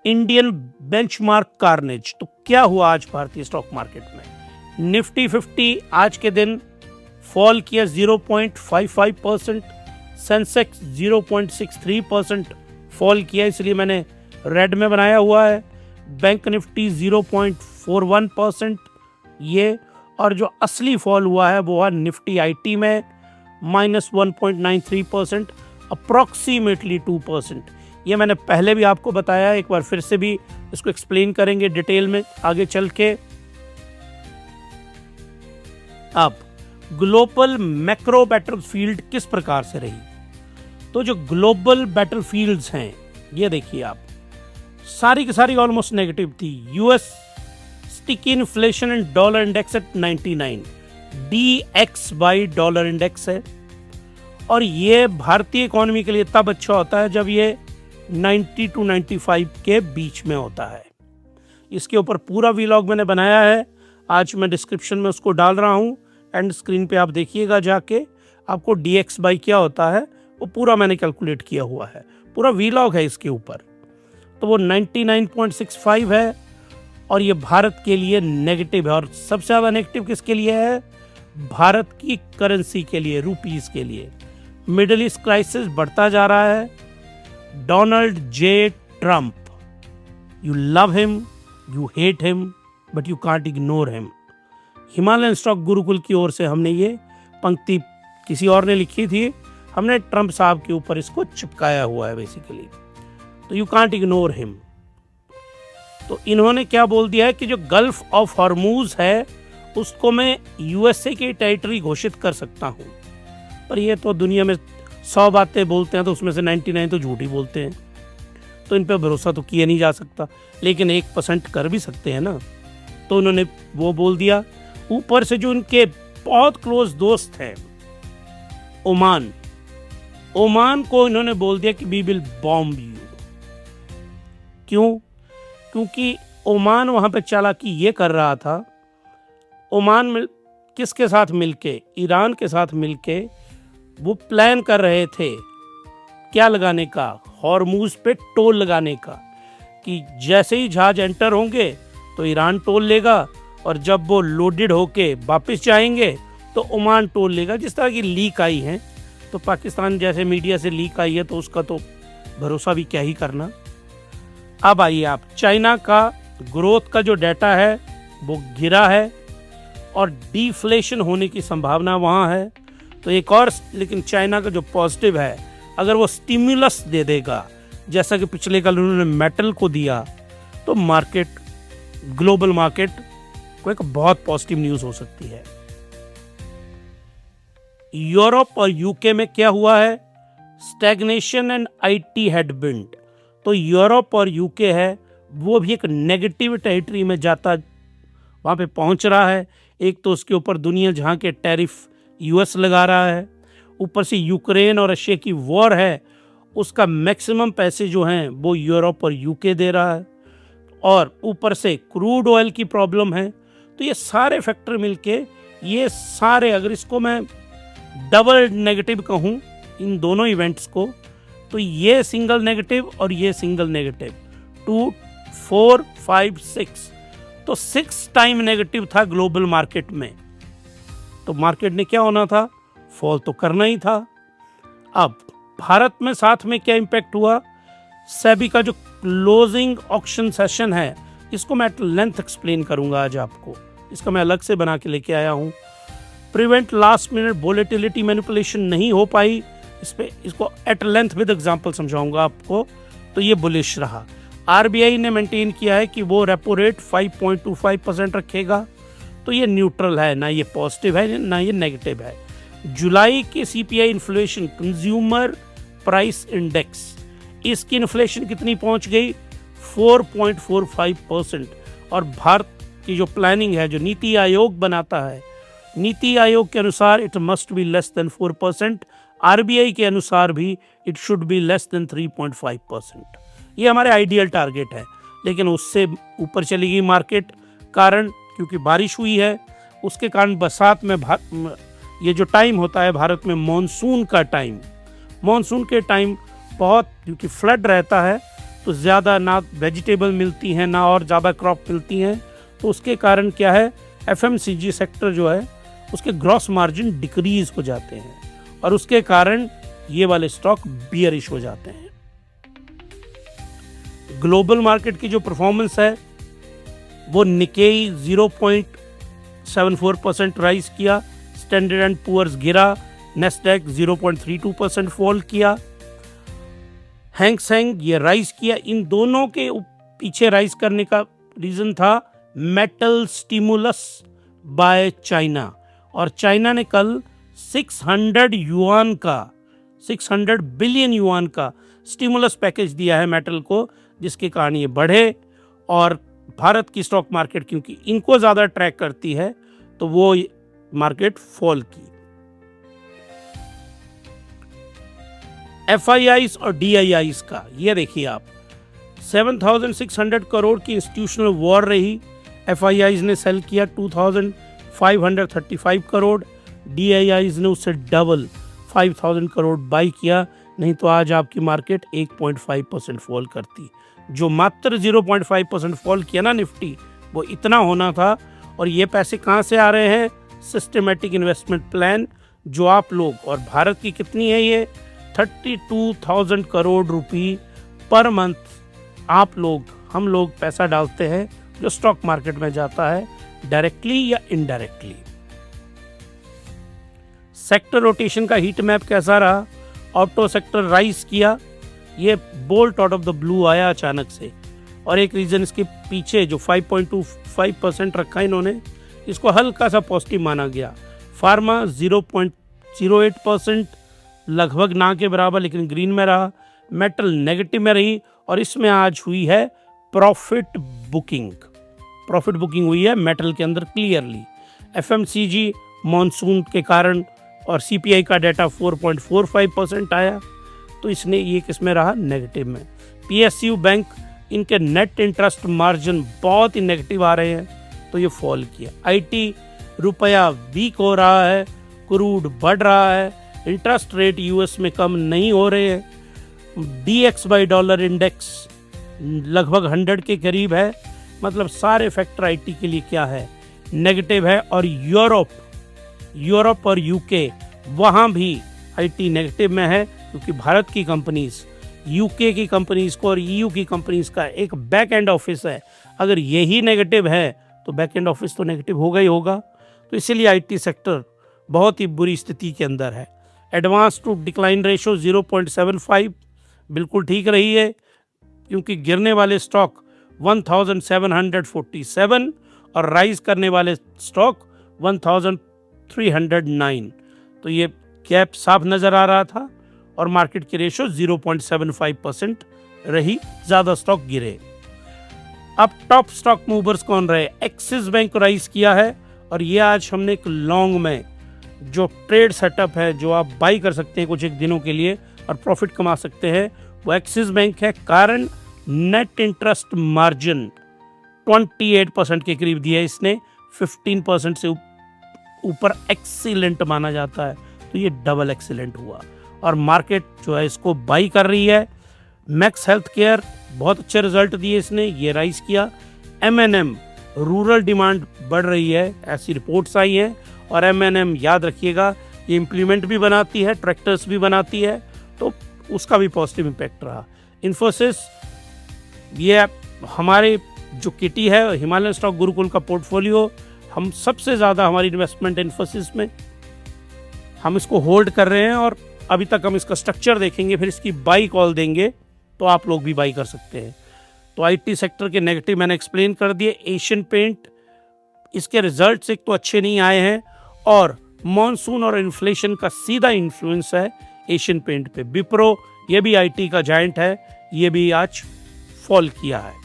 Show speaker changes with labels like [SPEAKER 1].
[SPEAKER 1] Indian benchmark carnage. तो क्या हुआ आज भारतीय स्टॉक मार्केट में? निफ्टी 50 आज के दिन फॉल किया 0.55%, सेंसेक्स 0.63% फॉल किया, इसलिए मैंने रेड में बनाया हुआ है। बैंक निफ्टी 0.41% ये, और जो असली फॉल हुआ है वो हुआ निफ्टी आईटी में -1.93%, अप्रॉक्सीमेटली 2%। ये मैंने पहले भी आपको बताया, एक बार फिर से भी इसको एक्सप्लेन करेंगे डिटेल में आगे चल के। अब ग्लोबल मैक्रो बैटलफील्ड किस प्रकार से रही? तो जो ग्लोबल बैटलफील्ड्स हैं, ये देखिए आप, सारी की सारी ऑलमोस्ट नेगेटिव थी। US sticky inflation and dollar index at 99, DX by dollar index है, और ये भारतीय इकोनॉमी के लिए तब अच्छा होता है जब ये 90 to 95 के बीच में होता है। इसके ऊपर पूरा व्लॉग मैंने बनाया है, आज मैं डिस्क्रिप्शन में उसको डाल रहा हूँ, एंड स्क्रीन पे आप देखिएगा जाके, आपको DX बाई क्या होता है वो पूरा मैंने कैलकुलेट किया हुआ है, पूरा व्लॉग है इसके ऊपर। तो वो 99.65 है, और ये भारत के लिए नेगेटिव है, और सबसे ज़्यादा नेगेटिव किसके लिए है? भारत की करेंसी के लिए, रुपीस के लिए। मिडिल ईस्ट क्राइसिस बढ़ता जा रहा है। Donald J Trump, you love him, you hate him, but you can't ignore him. Himalayan stock Gurukul की ओर से हमने ये पंक्ति, किसी और ने लिखी थी, हमने ट्रंप साहब के ऊपर इसको चिपकाया हुआ है बेसिकली। तो यू कांट इग्नोर हिम। तो इन्होंने क्या बोल दिया है कि जो गल्फ ऑफ हॉर्मूज है उसको मैं यूएसए की टेरिटरी घोषित कर सकता हूं। पर ये तो दुनिया में 100 बातें बोलते हैं तो उसमें से 99 तो झूठ ही बोलते हैं, तो इन पे भरोसा तो किया नहीं जा सकता, लेकिन 1% कर भी सकते हैं ना। तो उन्होंने वो बोल दिया। ऊपर से जो उनके बहुत क्लोज दोस्त हैं ओमान को इन्होंने बोल दिया कि वी विल बॉम्ब यू। क्यों? क्योंकि ओमान वहां पे चालाकी ये कर रहा था, ओमान किसके साथ मिलके? ईरान के साथ मिलके वो प्लान कर रहे थे क्या लगाने का? हॉर्मूज पे टोल लगाने का, कि जैसे ही जहाज एंटर होंगे तो ईरान टोल लेगा, और जब वो लोडेड होके वापस जाएंगे तो ओमान टोल लेगा। जिस तरह की लीक आई है, तो पाकिस्तान जैसे मीडिया से लीक आई है तो उसका तो भरोसा भी क्या ही करना। अब आइए आप, चाइना का ग्रोथ का जो डाटा है वो गिरा है, और डिफ्लेशन होने की संभावना वहाँ है। तो एक और, लेकिन चाइना का जो पॉजिटिव है, अगर वो स्टिमुलस दे देगा जैसा कि पिछले कल उन्होंने मेटल को दिया, तो मार्केट, ग्लोबल मार्केट को एक बहुत पॉजिटिव न्यूज़ हो सकती है। यूरोप और यूके में क्या हुआ है? Stagnation and IT headwind. तो यूरोप और यूके है वो भी एक नेगेटिव टेरिटरी में जाता, वहाँ पे पहुँच रहा है। एक तो उसके ऊपर दुनिया जहाँ के टैरिफ यूएस लगा रहा है, ऊपर से यूक्रेन और रशिया की वॉर है, उसका मैक्सिमम पैसे जो हैं वो यूरोप और यूके दे रहा है, और ऊपर से क्रूड ऑयल की प्रॉब्लम है। तो ये सारे फैक्टर मिलके, ये सारे, अगर इसको मैं डबल नेगेटिव कहूँ इन दोनों इवेंट्स को, तो ये सिंगल नेगेटिव और ये सिंगल नेगेटिव, 2, 4, 5, 6, तो 6 टाइम नेगेटिव था ग्लोबल मार्केट में। तो मार्केट ने क्या होना था? फॉल तो करना ही था। अब भारत में साथ में क्या इम्पैक्ट हुआ? सेबी का जो क्लोजिंग ऑक्शन सेशन है, इसको मैं एट लेंथ एक्सप्लेन करूंगा आज आपको, इसका मैं अलग से बना के लेके आया हूं। Prevent last minute volatility manipulation नहीं हो पाई, इस पे इसको एट लेंथ विद एग्जांपल समझाऊंगा आपको। तो ये बुलिश रहा। आरबीआई ने मेंटेन किया है कि वो रेपो रेट 5.25% रखेगा, तो ये न्यूट्रल है, ना ये पॉजिटिव है ना ये नेगेटिव है। जुलाई के CPI inflation, consumer price index, इसकी इन्फ्लेशन कितनी पहुंच गई? 4.45%। और भारत की जो प्लानिंग है, जो नीति आयोग बनाता है, नीति आयोग के अनुसार it must be less than 4%, RBI के अनुसार भी it should be less than 3.5%। ये हमारे आइडियल टारगेट है, लेकिन उससे ऊपर चली गई मार्केट, कारण क्योंकि बारिश हुई है, उसके कारण बरसात में ये जो टाइम होता है भारत में मानसून का टाइम, मानसून के टाइम बहुत, क्योंकि फ्लड रहता है, तो ज़्यादा ना वेजिटेबल मिलती हैं ना और ज़्यादा क्रॉप मिलती हैं, तो उसके कारण क्या है, एफएमसीजी सेक्टर जो है उसके ग्रॉस मार्जिन डिक्रीज हो जाते हैं और उसके कारण ये वाले स्टॉक बियरिश हो जाते हैं। ग्लोबल मार्केट की जो परफॉर्मेंस है वो निकेई 0.74% राइज किया, स्टैंडर्ड एंड पुअर्स गिरा, नेस्डैक 0.32% फॉल किया, हैंग सेंग ये राइज किया। इन दोनों के पीछे राइज करने का रीजन था मेटल स्टिमुलस बाय चाइना, और चाइना ने कल 600 बिलियन युआन का स्टिमुलस पैकेज दिया है मेटल को, जिसके कारण ये बढ़े। और भारत की स्टॉक मार्केट क्योंकि इनको ज़्यादा ट्रैक करती है तो वो मार्केट फॉल की। एफआईआईस और डीआईआईस का ये देखिए आप, 7,600 करोड़ की इंस्टीट्यूशनल वॉर रही। एफआईआईस ने सेल किया 2,535 करोड़, डीआईआईस ने उससे डबल 5,000 करोड़ बाई किया, नहीं तो आज आपकी मार्केट 1.5% फॉल करती। जो मात्र 0.5% फॉल किया ना निफ्टी, वो इतना होना था। और ये पैसे कहाँ से आ रहे हैं, सिस्टमेटिक इन्वेस्टमेंट प्लान जो आप लोग, और भारत की कितनी है ये 32,000 करोड़ रुपए पर मंथ आप लोग, हम लोग पैसा डालते हैं जो स्टॉक मार्केट में जाता है डायरेक्टली या इनडायरेक्टली। सेक्टर रोटेशन का हीट मैप कैसा रहा, ऑटो सेक्टर राइज किया, ये bolt out of the blue आया अचानक से, और एक रीजन इसके पीछे जो 5.25% रखा इन्होंने, इसको हल्का सा पॉजिटिव माना गया। फार्मा 0.08% लगभग ना के बराबर लेकिन ग्रीन में रहा, मेटल नेगेटिव में रही, और इसमें आज हुई है प्रॉफिट बुकिंग हुई है मेटल के अंदर क्लियरली। एफएमसीजी मॉनसून के कारण और सीपीआई का डाटा 4.45% आया, तो इसने ये किसमें रहा, नेगेटिव में। पीएसयू बैंक, इनके नेट इंटरेस्ट मार्जिन बहुत ही नेगेटिव आ रहे हैं, तो ये फॉल किया। आईटी रुपया वीक हो रहा है, क्रूड बढ़ रहा है, इंटरेस्ट रेट यूएस में कम नहीं हो रहे हैं, डीएक्स बाई डॉलर इंडेक्स लगभग 100 के करीब है, मतलब सारे फैक्टर आईटी के लिए क्या है, नेगेटिव है। और यूरोप और यूके, वहाँ भी आईटी नेगेटिव में है, क्योंकि भारत की कंपनीज यूके की कंपनीज को और ईयू की कंपनीज का एक बैक एंड ऑफिस है, अगर यही नेगेटिव है तो बैक एंड ऑफिस तो नेगेटिव होगा ही होगा। तो इसीलिए आईटी सेक्टर बहुत ही बुरी स्थिति के अंदर है। एडवांस टू डिक्लाइन रेशो 0.75 बिल्कुल ठीक रही है, क्योंकि गिरने वाले स्टॉक 1747 और राइज करने वाले स्टॉक 1309, तो ये गैप साफ नजर आ रहा था। और मार्केट की रेशो 0.75% रही, ज़्यादा स्टॉक गिरे। अब टॉप स्टॉक मूवर्स कौन रहे, एक्सिस बैंक राइज किया है, और ये आज हमने एक लॉन्ग में जो ट्रेड सेटअप है, जो आप बाई कर सकते हैं कुछ एक दिनों के लिए और प्रॉफिट कमा सकते हैं, वो एक्सिस बैंक है। कारण नेट इंटरेस्ट मार्जिन 28% के करीब दिया है इसने, 15% से ऊपर एक्सीलेंट माना जाता है, तो ये डबल एक्सीलेंट हुआ और मार्केट जो है इसको बाई कर रही है। मैक्स हेल्थ केयर बहुत अच्छे रिजल्ट दिए इसने, ये राइज किया। M&M रूरल डिमांड बढ़ रही है, ऐसी रिपोर्ट्स आई हैं, और M&M याद रखिएगा ये इम्प्लीमेंट भी बनाती है, ट्रैक्टर्स भी बनाती है, तो उसका भी पॉजिटिव इम्पैक्ट रहा। इन्फोसिस, ये हमारे जो किटी है हिमालयन स्टॉक गुरुकुल का पोर्टफोलियो, हम सबसे ज़्यादा हमारी इन्वेस्टमेंट इन्फोसिस में, हम इसको होल्ड कर रहे हैं, और अभी तक हम इसका स्ट्रक्चर देखेंगे, फिर इसकी बाई कॉल देंगे, तो आप लोग भी बाई कर सकते हैं। तो आईटी सेक्टर के नेगेटिव मैंने एक्सप्लेन कर दिए। एशियन पेंट, इसके रिजल्ट्स एक तो अच्छे नहीं आए हैं, और मॉनसून और इन्फ्लेशन का सीधा इन्फ्लुएंस है एशियन पेंट पे। विप्रो, ये भी आईटी का जायंट है, ये भी आज फॉल किया है।